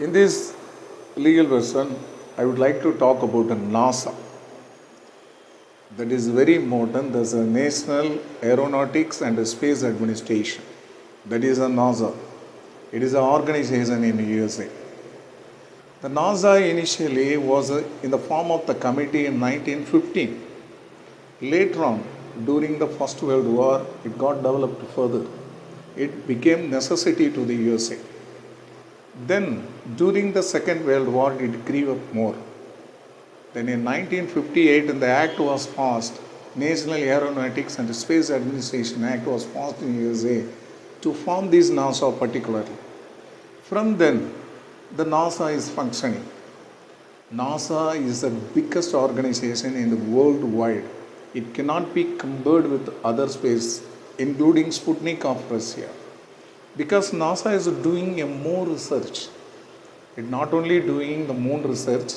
In this legal version, I would like to talk about the NASA. That is very important. There's a National Aeronautics and Space Administration. That is a NASA. It is an organization in USA. The NASA initially was in the form of the committee in 1915. Later on, during the First World War, it got developed further. It became necessity to the USA. Then, during the Second World War, it grew up more. Then in 1958, the Act was passed, National Aeronautics and Space Administration Act was passed in USA to form this NASA particularly. From then, the NASA is functioning. NASA is the biggest organization in the world wide. It cannot be compared with other space, including Sputnik of Russia. Because NASA is doing a more research. It not only doing the moon research,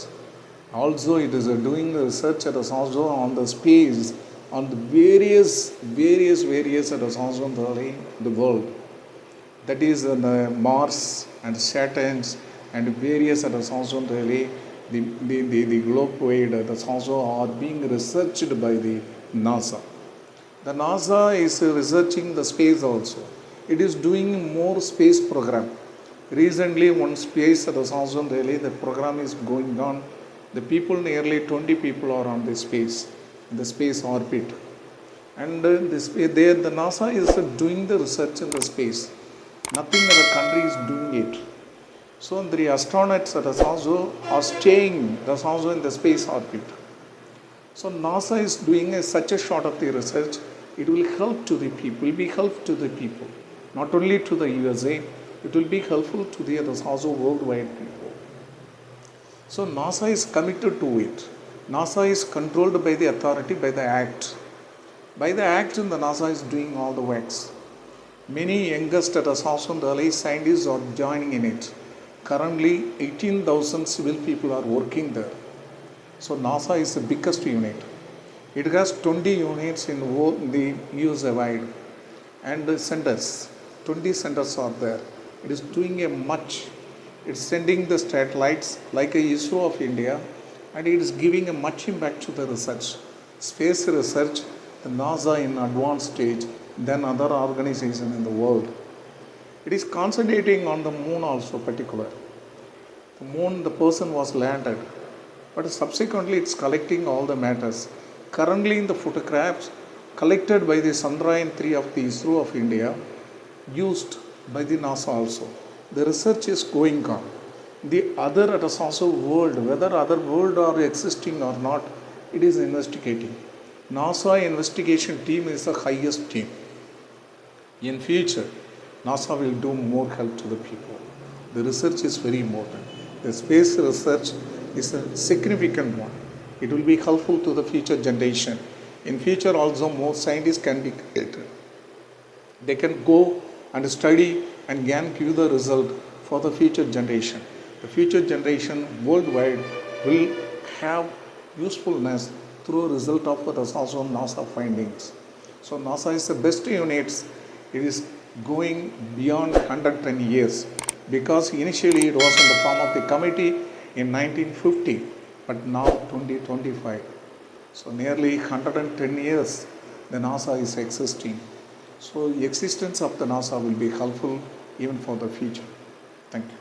also it is doing the research that is also on the space, on the various that is also in the world. That is the Mars and Saturn and various that is also really the globe wide that is also are being researched by the NASA. The NASA is researching the space also. It is doing more space program. Recently, one space that is also really the program is going on. The people, nearly 20 people are on the space, in the space orbit. And the NASA is doing the research in the space. Nothing other country is doing it. So the astronauts that is also are staying, that's also in the space orbit. So NASA is doing such a sort of the research. It will help to the people, will be help to the people. Not only to the USA, it will be helpful to the others also worldwide people. So NASA is committed to it. NASA is controlled by the authority, by the Act. By the Act, the NASA is doing all the works. Many youngest scientists are joining in it. Currently, 18,000 civil people are working there. So NASA is the biggest unit. It has 20 units in the USA wide and the centers. 20 centers are there. It is doing a much. It's sending the satellites like a ISro of India, and it is giving a much impact to the research. Space research, the NASA in advanced stage than other organizations in the world. It is concentrating on the moon also particular. The moon, the person was landed, but subsequently it's collecting all the matters. Currently in the photographs collected by the Chandrayaan-3 of the ISRO of India, used by the NASA also. The research is going on. The other it is also world, whether other world are existing or not, it is investigating. NASA investigation team is the highest team. In future, NASA will do more help to the people. The research is very important. The space research is a significant one. It will be helpful to the future generation. In future also more scientists can be created. They can go and study and give the result for the future generation. The future generation worldwide will have usefulness through a result of the also NASA findings. So NASA is the best unit. It is going beyond 110 years because initially it was in the form of the committee in 1950, but now 2025. So nearly 110 years the NASA is existing. So the existence of the NASA will be helpful even for the future. Thank you.